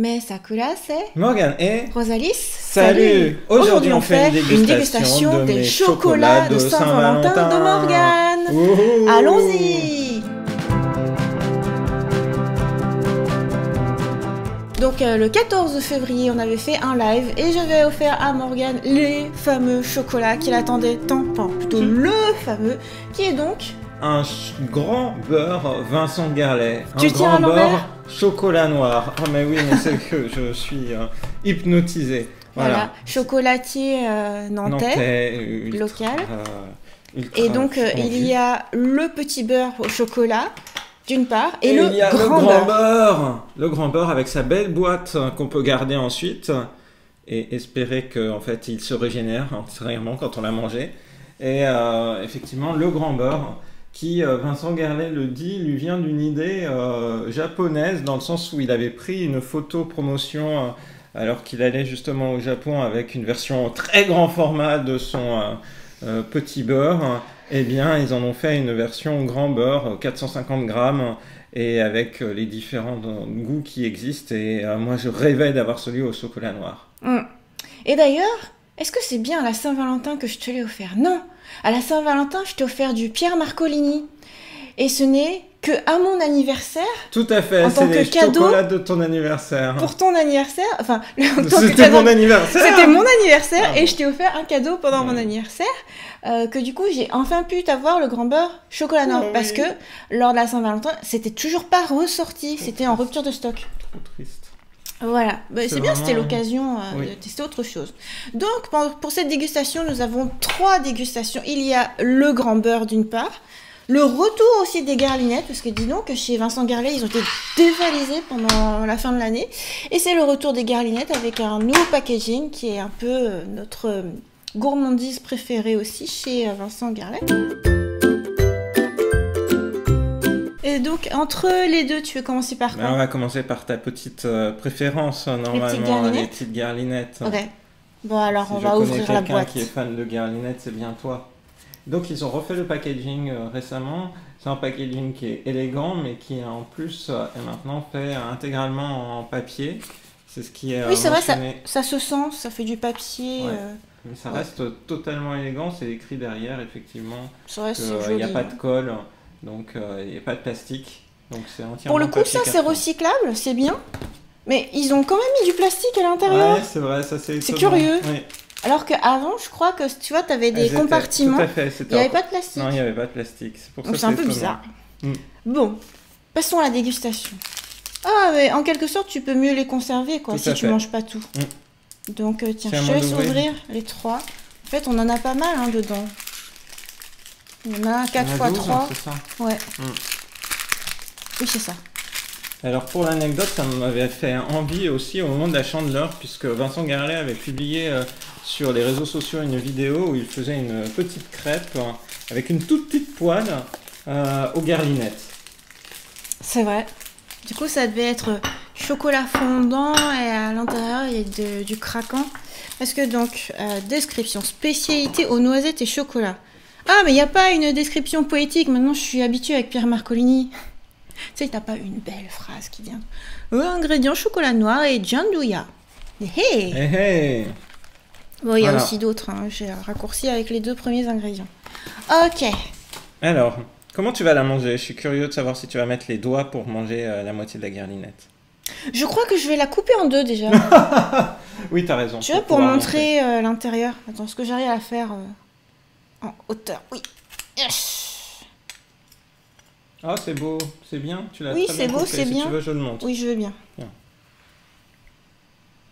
Mais Sakura, c'est Morgane et Rosalis. Salut. Aujourd'hui, on fait une dégustation des chocolats de Saint-Valentin de Morgane. Allons-y. Donc le 14 février, on avait fait un live et j'avais offert à Morgane les fameux chocolats qu'il attendait tant, enfin plutôt le fameux, qui est donc un grand beurre Vincent Garlet. Tu tiens à l'envers ? Chocolat noir. Ah mais oui, mais c'est que je suis hypnotisé. Voilà, chocolatier nantais local. Et donc il y a le petit beurre au chocolat d'une part et il y a le grand beurre. Le grand beurre avec sa belle boîte qu'on peut garder ensuite et espérer qu'en fait il se régénère entièrement quand on l'a mangé. Et effectivement le grand beurre qui, Vincent Garlet le dit, lui vient d'une idée japonaise, dans le sens où il avait pris une photo promotion alors qu'il allait justement au Japon avec une version très grand format de son petit beurre. Eh bien, ils en ont fait une version grand beurre, 450 grammes, et avec les différents goûts qui existent. Et moi, je rêvais d'avoir celui au chocolat noir. Et d'ailleurs, est-ce que c'est bien à la Saint-Valentin que je te l'ai offert? Non, à la Saint-Valentin, je t'ai offert du Pierre Marcolini. Et ce n'est que à mon anniversaire. Tout à fait, en tant c'est que cadeau chocolats de ton anniversaire. Pour ton anniversaire, enfin, c'était mon anniversaire. C'était mon anniversaire et je t'ai offert un cadeau pendant mon anniversaire. Que du coup, j'ai enfin pu t'avoir le grand beurre chocolat noir. Parce que lors de la Saint-Valentin, c'était toujours pas ressorti. C'était en rupture de stock. Trop triste. Voilà, c'est bien, c'était l'occasion oui. de tester autre chose. Donc, pour cette dégustation, nous avons 3 dégustations. Il y a le grand beurre d'une part, le retour aussi des garlinettes, parce que dis donc que chez Vincent Garlet, ils ont été dévalisés pendant la fin de l'année. Et c'est le retour des garlinettes avec un nouveau packaging qui est un peu notre gourmandise préférée aussi chez Vincent Garlet. Et donc, entre les deux, tu veux commencer par quoi? On va commencer par ta petite préférence, normalement, les petites garlinettes. Ok. Bon, alors, si on va ouvrir la boîte. Quelqu'un qui est fan de garlinettes, c'est bien toi. Donc, ils ont refait le packaging récemment. C'est un packaging qui est élégant, mais qui, en plus, est maintenant fait intégralement en papier. C'est ce qui est oui, c'est vrai, ça se sent, ça fait du papier. Ouais. Mais ça reste totalement élégant. C'est écrit derrière, effectivement. C'est vrai, c'est joli. Il n'y a pas de colle. Donc il n'y a pas de plastique. Donc c'est entièrement pour le coup, ça c'est recyclable, c'est bien. Mais ils ont quand même mis du plastique à l'intérieur. Ouais, c'est vrai, ça c'est curieux. Oui. Alors qu'avant, je crois que tu vois, tu avais des compartiments. Tout à fait, il n'y avait pas de plastique. Non, il n'y avait pas de plastique. C'est pour ça donc c'est un peu bizarre. Bon, passons à la dégustation. Ah, mais en quelque sorte, tu peux mieux les conserver quoi, si tu ne manges pas tout. Donc tiens, je te laisse ouvrir les 3. En fait, on en a pas mal hein, dedans. Il y en a 4 x 3. C'est ça. Ouais. Oui, c'est ça. Alors pour l'anecdote, ça m'avait fait envie aussi au moment de la Chandeleur, puisque Vincent Garlet avait publié sur les réseaux sociaux une vidéo où il faisait une petite crêpe avec une toute petite poêle aux garlinettes. C'est vrai. Du coup, ça devait être chocolat fondant et à l'intérieur, il y a du craquant. Parce que donc, description, spécialité aux noisettes et chocolat. Ah, mais il n'y a pas une description poétique. Maintenant, je suis habituée avec Pierre Marcolini. Tu sais, t'as pas une belle phrase qui vient. Ingrédients chocolat noir et gianduja. Hey. Bon, il y a aussi d'autres. Hein. J'ai raccourci avec les 2 premiers ingrédients. Ok. Alors, comment tu vas la manger? Je suis curieux de savoir si tu vas mettre les doigts pour manger la moitié de la garlinette. Je crois que je vais la couper en 2 déjà. Oui, t'as raison. Tu vois, pour montrer l'intérieur. Attends, ce que j'arrive à faire... en hauteur, oui. Yes. Ah, c'est beau, c'est bien. Tu l'as oui, très bien c'est beau, c'est bien. Si tu veux, je le montre. Oui, je veux bien.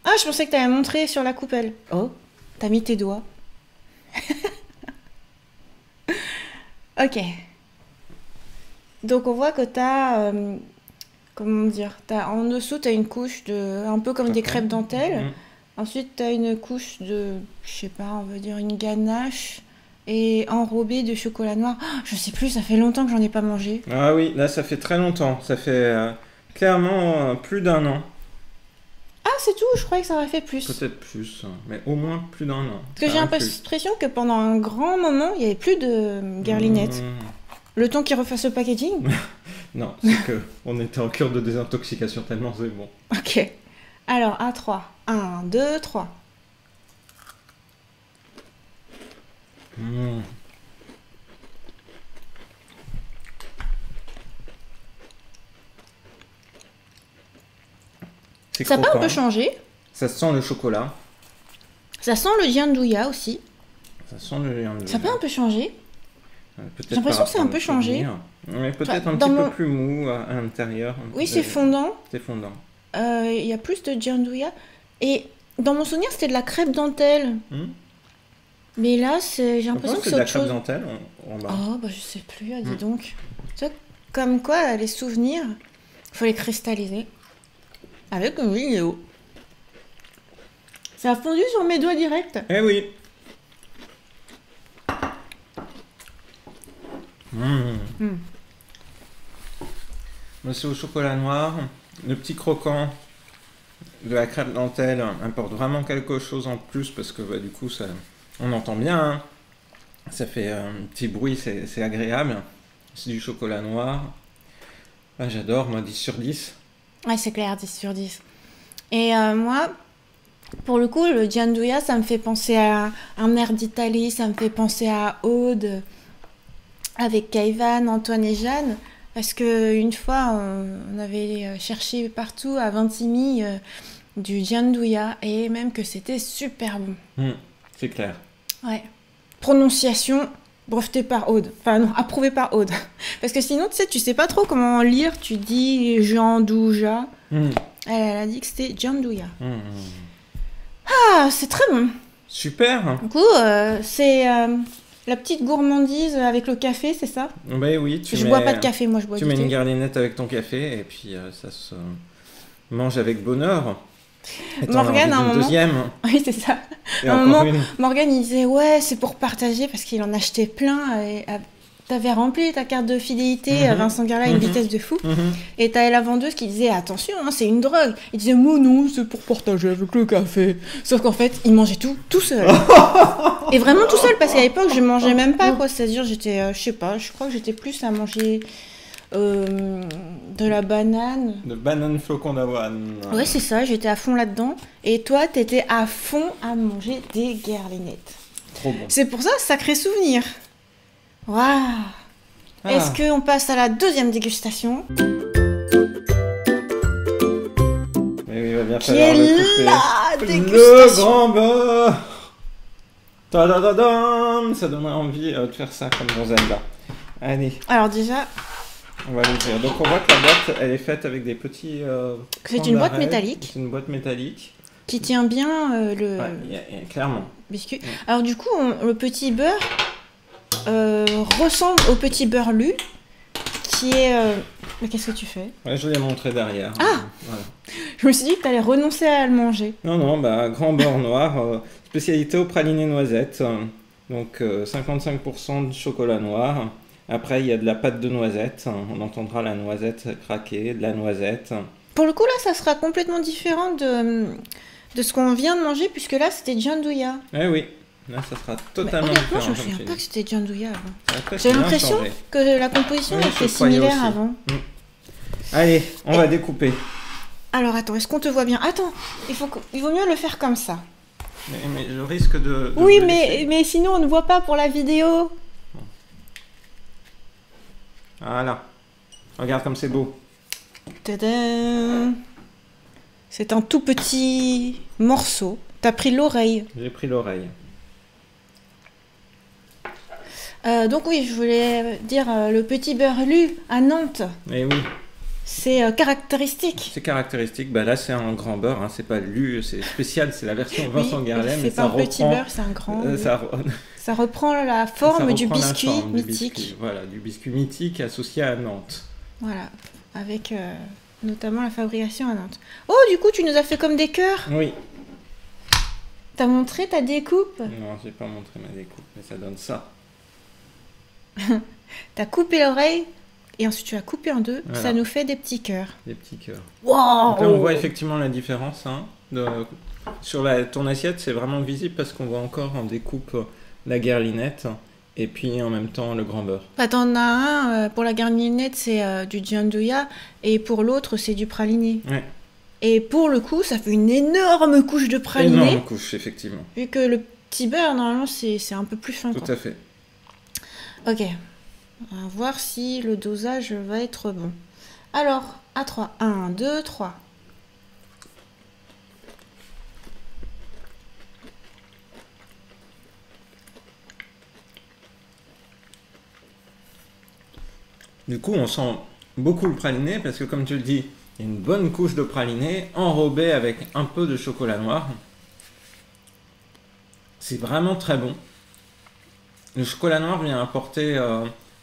Ah, je pensais que tu avais montré sur la coupelle. Oh, t'as mis tes doigts. Ok. Donc, on voit que t'as... comment dire, en dessous, tu as une couche de... un peu comme des crêpes dentelles. Ensuite, tu as une couche de... je sais pas, on va dire une ganache... et enrobé de chocolat noir. Oh, je sais plus, ça fait longtemps que j'en ai pas mangé. Ah oui, là ça fait très longtemps. Ça fait clairement plus d'1 an. Ah, c'est tout? Je croyais que ça aurait fait plus. Peut-être plus, mais au moins plus d'1 an. Parce que j'ai l'impression que pendant un grand moment, il n'y avait plus de garlinettes. Le temps qu'ils refassent le packaging? Non, c'est qu'on était en cure de désintoxication tellement c'est bon. Ok. Alors, à 3. 1, 2, 3. Mmh. C'est Ça peut un croquant. peu changé. Ça sent le chocolat. Ça sent le giandouya aussi. Ça sent le... Ça peut un peu changer. Peut-être J'ai l'impression par que c'est un rapport peu au changé. souvenir. Mais peut-être Enfin, un dans petit mon- peu plus mou à l'intérieur. Oui, c'est fondant. C'est fondant. Il y a plus de giandouya. Et dans mon souvenir, c'était de la crêpe dentelle. Hmm. Mais là, j'ai Je l'impression pense que que c'est c'est de la autre crêpe chose. dentelle en bas. Oh, bah je sais plus, ah, dis donc. Tu vois, comme quoi, les souvenirs, il faut les cristalliser. Avec une vidéo. Ça a fondu sur mes doigts direct. Eh oui. Hmm. Mais c'est au chocolat noir. Le petit croquant de la crêpe dentelle apporte vraiment quelque chose en plus parce que bah, du coup, ça, on entend bien. Hein. Ça fait un petit bruit, c'est agréable. C'est du chocolat noir. Ah, j'adore, moi, 10 sur 10. Ouais, c'est clair, 10 sur 10. Et moi, pour le coup, le giandouya, ça me fait penser à un air d'Italie, ça me fait penser à Aude, avec Kaivan, Antoine et Jeanne. Parce qu'une fois, on avait cherché partout à Vintimille du giandouya, et même que c'était super bon. C'est clair. Ouais. Prononciation brevetée par Aude. Enfin non, approuvée par Aude. Parce que sinon, tu sais pas trop comment lire. Tu dis Giandouja. Elle a dit que c'était Giandouya. Ah, c'est très bon. Super. Du coup, c'est la petite gourmandise avec le café, c'est ça? Ben oui, Je bois pas de café, moi je bois Tu du mets thé. une garlinette avec ton café et puis ça se mange avec bonheur. Et t'en as Morgane, envie à un d'une moment- deuxième. Oui, c'est ça. Et À un encore moment, une. Morgane, il disait ouais, c'est pour partager parce qu'il en achetait plein. Et, t'avais rempli ta carte de fidélité à Vincent Garla à une vitesse de fou. Et t'avais la vendeuse qui disait attention, hein, c'est une drogue. Il disait moi non, c'est pour partager avec le café. Sauf qu'en fait, il mangeait tout seul. Et vraiment tout seul parce qu'à l'époque, je mangeais même pas quoi. C'est-à-dire, j'étais, je sais pas, je crois que j'étais plus à manger de la banane. De banane flocon d'avoine. Ouais, c'est ça, j'étais à fond là-dedans. Et toi, t'étais à fond à manger des garlinettes. Trop bon. C'est pour ça, sacré souvenir. Waouh. Ah. Est-ce qu'on passe à la deuxième dégustation Mais oui, il va bien qui falloir est le couper. la Le dégustation. grand beurre. Ta-da-da-dam. Ça donnerait envie de faire ça comme dans Zelda. Allez, Alors déjà, on va l'ouvrir. Donc on voit que la boîte, elle est faite avec des petits... c'est points une boîte d'arrêt. métallique C'est une boîte métallique. qui tient bien le Ouais, clairement. biscuit. Alors du coup, le petit beurre ressemble au petit beurre lu, qui est... Mais qu'est-ce que tu fais? Ouais, je l'ai montré derrière. Ah. Voilà. Je me suis dit que t'allais renoncer à le manger. Non, non, bah, grand beurre noir, spécialité au praliné noisette. Donc 55% de chocolat noir. Après, il y a de la pâte de noisette. On entendra la noisette craquer, de la noisette. Pour le coup, là, ça sera complètement différent de ce qu'on vient de manger, puisque là, c'était giandouya. Eh oui, là, ça sera Mais totalement honnêtement, différent. je me comme souviens tu pas dis. que c'était giandouya avant. Ça a presque J'ai bien l'impression changé. que la composition Oui, je était croyais similaire aussi. avant. Allez, on va découper. Alors attends, est-ce qu'on te voit bien? Attends, il vaut mieux le faire comme ça. Mais je risque de Oui, blesser. mais sinon on ne voit pas pour la vidéo. Voilà. Regarde comme c'est beau. Tadam. C'est un tout petit morceau. T'as pris l'oreille. J'ai pris l'oreille. Donc oui, je voulais dire le petit beurre lu à Nantes. Eh oui, C'est caractéristique. c'est caractéristique. Bah là, c'est un grand beurre. Hein. C'est pas lu, c'est spécial. C'est la version Vincent Oui, Garlet, mais c'est pas ça un petit reprend. beurre, c'est un grand. Ça reprend la ça forme du reprend la biscuit forme du mythique. biscuit. Voilà, du biscuit mythique associé à Nantes. Voilà, avec notamment la fabrication à Nantes. Oh, du coup, tu nous as fait comme des cœurs. Oui. T'as montré ta découpe. Non, j'ai pas montré ma découpe, mais ça donne ça. T'as coupé l'oreille et ensuite tu l'as coupé en deux. Voilà. Ça nous fait des petits cœurs. Des petits cœurs. Wow. Donc là, on voit effectivement la différence. Hein, sur ton assiette, c'est vraiment visible parce qu'on voit encore en découpe la garlinette et puis en même temps le grand beurre. Bah, t'en as un, pour la garninette, c'est du giandouya et pour l'autre, c'est du praliné. Ouais. Et pour le coup, ça fait une énorme couche de praliné. Énorme couche, effectivement. Vu que le petit beurre, normalement, c'est un peu plus fin. Tout à fait. Ok. On va voir si le dosage va être bon. Alors, à 3. 1, 2, 3. Du coup, on sent beaucoup le praliné parce que, comme tu le dis, il y a une bonne couche de praliné enrobée avec un peu de chocolat noir. C'est vraiment très bon. Le chocolat noir vient apporter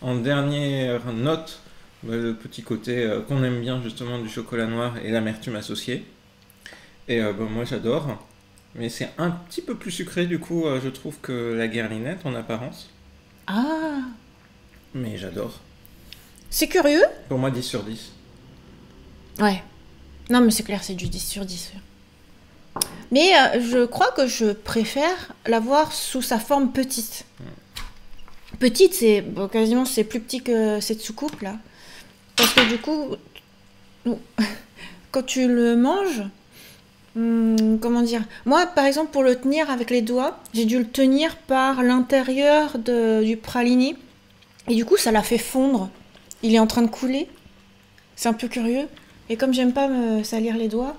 en dernière note le petit côté qu'on aime bien justement du chocolat noir et l'amertume associée. Et moi j'adore. Mais c'est un petit peu plus sucré du coup, je trouve, que la guerlinette en apparence. Ah, Mais j'adore. c'est curieux. Pour moi, 10 sur 10. Ouais. Non, mais c'est clair, c'est du 10 sur 10. Mais je crois que je préfère l'avoir sous sa forme petite. Petite, c'est bon, quasiment c'est plus petit que cette soucoupe là. Parce que du coup, quand tu le manges, comment dire? Moi, par exemple, pour le tenir avec les doigts, j'ai dû le tenir par l'intérieur du praliné. Et du coup, ça l'a fait fondre. Il est en train de couler. C'est un peu curieux. Et comme j'aime pas me salir les doigts,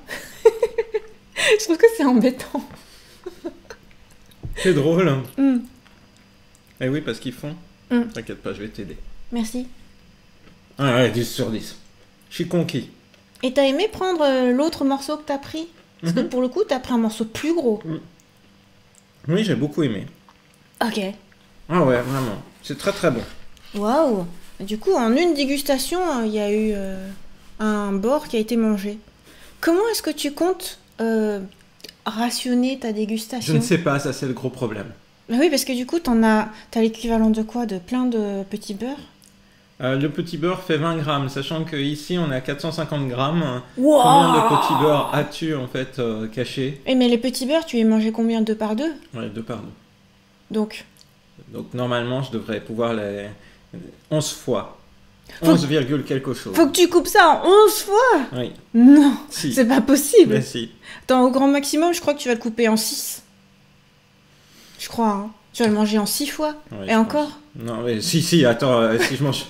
je trouve que c'est embêtant. C'est drôle. Hein. Mm. Eh oui, parce qu'ils font. Mm. T'inquiète pas, je vais t'aider. Merci. Ah ouais, 10 sur 10. Je suis conquis. Et t'as aimé prendre l'autre morceau que t'as pris? Parce que pour le coup, t'as pris un morceau plus gros. Oui, j'ai beaucoup aimé. Ok. Ah ouais, vraiment. C'est très très bon. Waouh. Du coup, en une dégustation, il y a eu un bord qui a été mangé. Comment est-ce que tu comptes rationner ta Je dégustation? ne sais pas, ça c'est le gros problème. Bah oui, parce que du coup, t'as l'équivalent de quoi? De plein de petits beurres? Le petit beurre fait 20 grammes, sachant qu'ici on est à 450 grammes. Wow. Combien de petits beurres as-tu en fait cachés? Eh, mais les petits beurres, tu les mangeais combien? 2 par 2? Ouais, 2 par 2. Donc, Donc normalement je devrais pouvoir les 11 fois. Faut 11, quelque chose. faut que tu coupes ça en 11 fois? Oui, Non, si. c'est pas possible. Mais si. Attends, au grand maximum, je crois que tu vas le couper en 6. Je crois, hein. Tu vas le manger en 6 fois. Ouais, Et je encore? pense. Non, mais si, attends, si je mange.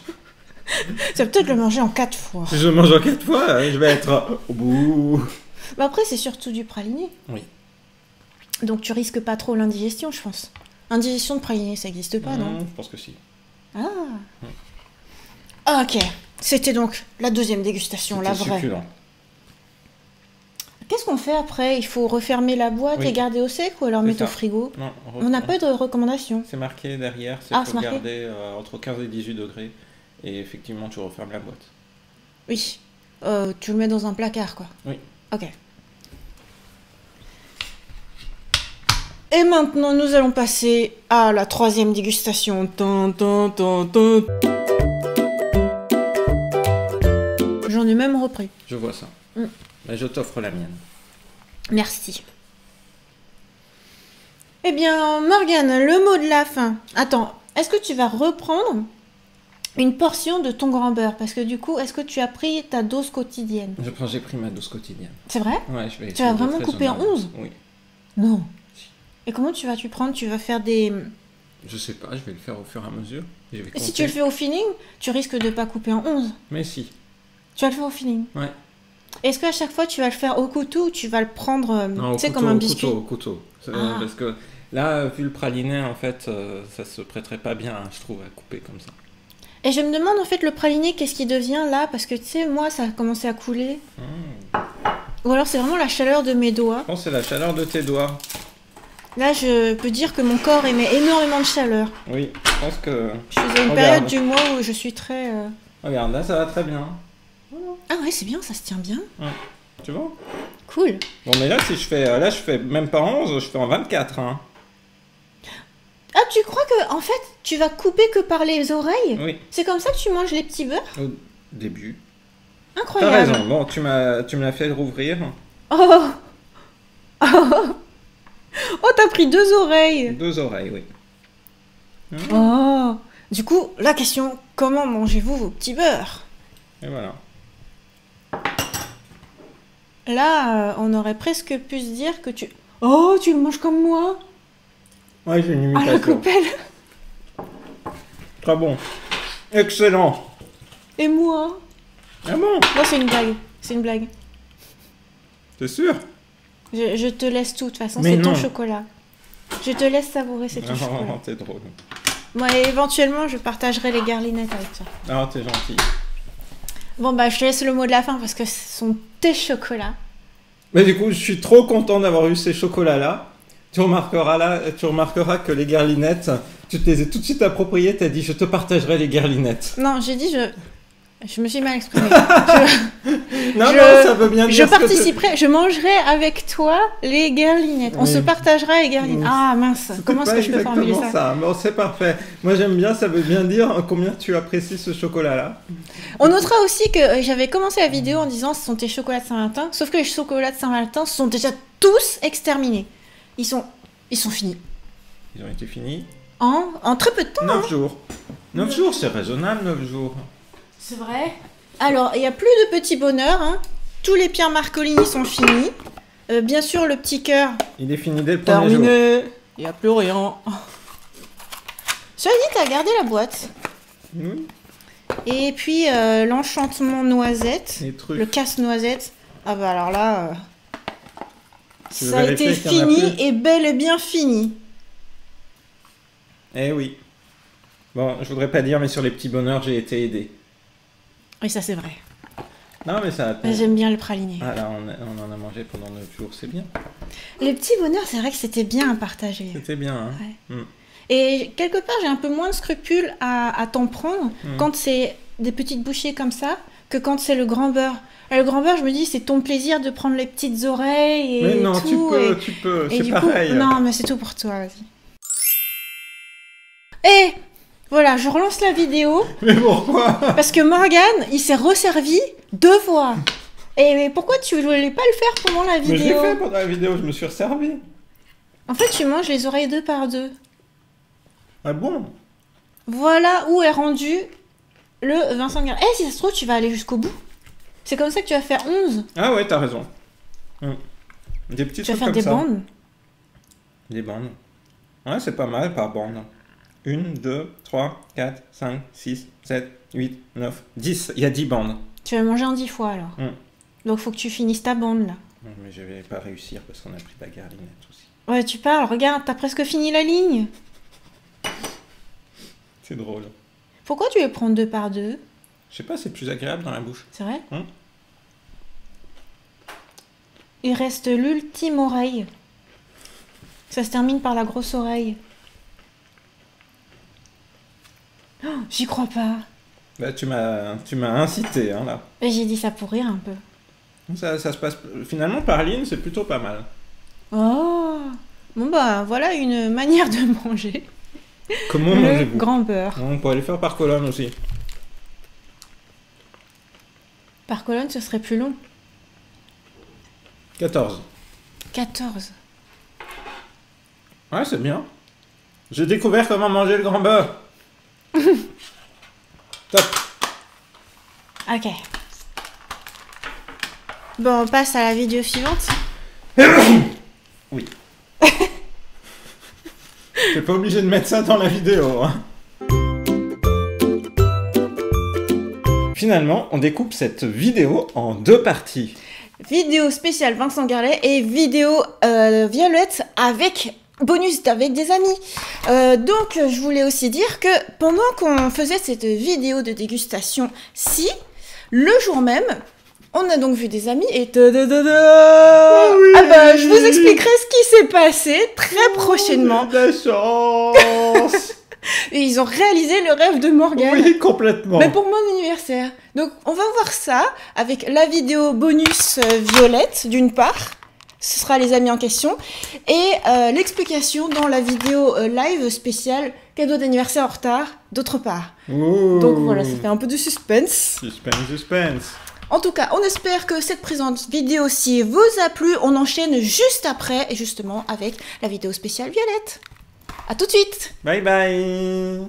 Tu vas peut-être le manger en 4 fois. Si je mange en 4 fois, je vais être au bout. Bah après, c'est surtout du praliné. Oui. Donc tu risques pas trop l'indigestion, je pense. Indigestion de praliné, ça existe pas, non? Je pense que si. Ah. Ok. C'était donc la deuxième dégustation, la C'était vraie. succulent. Qu'est-ce qu'on fait après? Il faut refermer la boîte Oui. et garder au sec ou alors C'est mettre au ça. frigo? Non, On n'a pas de recommandation. C'est marqué derrière, c'est Ah, pour c'est marqué. garder entre 15 et 18 degrés. Et effectivement, tu refermes la boîte. Oui. Tu le mets dans un placard, quoi. Oui. Ok. Et maintenant, nous allons passer à la troisième dégustation. J'en ai même repris. Je vois ça. Mais je t'offre la mienne. Merci. Eh bien, Morgane, le mot de la fin. Attends, est-ce que tu vas reprendre une portion de ton grand beurre? Parce que du coup, est-ce que tu as pris ta dose quotidienne? Je pense que j'ai pris ma dose quotidienne. C'est vrai? Ouais, je vais Tu vas essayer d'être vraiment couper en raisonnable. 11? Oui. Non. Et comment tu vas prendre? Tu vas faire des... Je sais pas, je vais le faire au fur et à mesure. Je vais Si compter. tu le fais au feeling, tu risques de pas couper en 11. Mais si. Tu vas le faire au feeling. Ouais. Est-ce qu'à chaque fois, tu vas le faire au couteau ou tu vas le prendre, Non, au tu sais, couteau, comme un au biscuit? couteau, au couteau. Ah. Parce que là, vu le praliné, en fait, ça se prêterait pas bien, je trouve, à couper comme ça. Et je me demande, en fait, le praliné, qu'est-ce qui devient là? Parce que, tu sais, moi, ça a commencé à couler. Ou alors, c'est vraiment la chaleur de mes doigts. Je pense que c'est la chaleur de tes doigts. Là, je peux dire que mon corps émet énormément de chaleur. Oui, je pense que... Je suis à une Regarde. période du mois où je suis très... Regarde, là, ça va très bien. Ah ouais, c'est bien, ça se tient bien. Tu vois? Cool. Bon, mais là, si je fais... Là, je fais même pas 11, je fais en 24, hein. Ah, tu crois que, en fait, tu vas couper que par les oreilles? Oui, C'est comme ça que tu manges les petits beurres? au début. T'as Incroyable. raison. Bon, tu me l'as fait rouvrir. Oh. Oh, t'as pris 2 oreilles. 2 oreilles, oui. Oh. Du coup, la question, comment mangez-vous vos petits beurres? Et voilà. Là, on aurait presque pu se dire que tu... Oh, tu le manges comme moi? Ouais, j'ai une À la imitation. coupelle. Très bon. Excellent. Et moi? Ah bon? Non, c'est une blague. C'est une blague. T'es sûr? Je te laisse tout, de toute façon, Mais c'est ton non. chocolat. Je te laisse savourer, c'est ton chocolat. Oh, t'es drôle. Moi, éventuellement, je partagerai les garlinettes avec toi. Ah, t'es gentil. Bon, bah, je te laisse le mot de la fin parce que ce sont tes chocolats. Mais du coup, je suis trop content d'avoir eu ces chocolats-là. Tu remarqueras que les garlinettes, tu te les as tout de suite appropriées, t'as dit je te partagerai les garlinettes. Non, j'ai dit je me suis mal exprimée. Non, Je- non, ça veut bien Je dire ce que participerai, je mangerai avec toi les garlinettes. On Oui. se partagera les garlinettes. Oui. Ah mince, c'est comment est-ce pas que je peux formuler exactement ça. Bon, c'est parfait. Moi, j'aime bien, ça veut bien dire combien tu apprécies ce chocolat-là. On notera aussi que j'avais commencé la vidéo en disant ce sont tes chocolats de Saint-Valentin, sauf que les chocolats de Saint-Valentin sont déjà tous exterminés. Ils sont finis. Ils ont été finis. En très peu de temps. 9 jours. 9 jours, c'est raisonnable, 9 jours. C'est vrai. Alors, il n'y a plus de petits bonheurs. Hein. Tous les Pierre Marcolini sont finis. Bien sûr, le petit cœur. Il est fini dès le premier jour. Terminé. Il n'y a plus rien. Cela dit, t'as gardé la boîte. Oui, Et puis, l'enchantement noisette. les trucs. Le casse-noisette. Ah bah alors là... Tu veux ça a été vérifier qu'il y en a fini plus et bel et bien fini. Eh oui. Bon, je voudrais pas dire, mais sur les petits bonheurs, j'ai été aidé. Oui, ça c'est vrai. Non, mais ça... Mais j'aime bien le praliné. Ah là, on en a mangé pendant 9 jours, c'est bien. Les petits bonheurs, c'est vrai que c'était bien à partager. C'était bien, hein. Ouais. Mm. Et quelque part, j'ai un peu moins de scrupules à t'en prendre Mm. quand c'est des petites bouchées comme ça que quand c'est le grand beurre. Le grand beurre, je me dis, c'est ton plaisir de prendre les petites oreilles et Mais non, tout. tu peux, et c'est du pareil. coup, non, mais c'est tout pour toi, vas-y. Et voilà, je relance la vidéo Mais pourquoi? parce que Morgane, il s'est resservi 2 fois. Et pourquoi tu voulais pas le faire pendant la Mais je l'ai vidéo? fait pendant la vidéo, je me suis resservi. En fait, tu manges les oreilles 2 par 2. Ah bon? Voilà où est rendu le Vincent Garlet. Eh, si ça se trouve, tu vas aller jusqu'au bout. C'est comme ça que tu vas faire 11. Ah ouais, t'as raison. Mm. Des petits Tu vas trucs faire comme des ça. bandes. Des bandes. Ouais, c'est pas mal par bande. 1, 2, 3, 4, 5, 6, 7, 8, 9, 10. Il y a 10 bandes. Tu vas manger en 10 fois alors. Mm. Donc faut que tu finisses ta bande là. Non, mais je vais pas réussir parce qu'on a pris la garlinette aussi. Ouais, tu parles, regarde, t'as presque fini la ligne. C'est drôle. Pourquoi tu veux prendre 2 par 2? Je sais pas, c'est plus agréable dans la bouche. C'est vrai? Mm. Il reste l'ultime oreille. Ça se termine par la grosse oreille. Oh, j'y crois pas. Bah, tu m'as incité, hein, là. Et j'ai dit ça pour rire un peu. Ça se passe... Finalement, par ligne, c'est plutôt pas mal. Oh! Bon bah voilà une manière de manger. Comment Le mangez-vous? grand beurre. On pourrait les faire par colonne aussi. Par colonne, ce serait plus long. 14. 14. Ouais, c'est bien. J'ai découvert comment manger le grand beurre. Top. Ok. Bon, on passe à la vidéo suivante. Oui. T'es pas obligé de mettre ça dans la vidéo. Hein. Finalement, on découpe cette vidéo en 2 parties. Vidéo spéciale Vincent Garlet et vidéo Violette avec bonus avec des amis. Donc, je voulais aussi dire que pendant qu'on faisait cette vidéo de dégustation-ci, le jour même, on a donc vu des amis et oui. ah bah, je vous expliquerai ce qui s'est passé très prochainement. La chance. Et ils ont réalisé le rêve de Morgane. Oui, complètement. Mais pour mon anniversaire. Donc, on va voir ça avec la vidéo bonus Violette, d'une part. Ce sera les amis en question. Et l'explication dans la vidéo live spéciale cadeau d'anniversaire en retard, d'autre part. Ouh. Donc voilà, ça fait un peu de suspense. Suspense. En tout cas, on espère que cette présente vidéo-ci vous a plu. On enchaîne juste après, et justement avec la vidéo spéciale Violette. À tout de suite. Bye bye.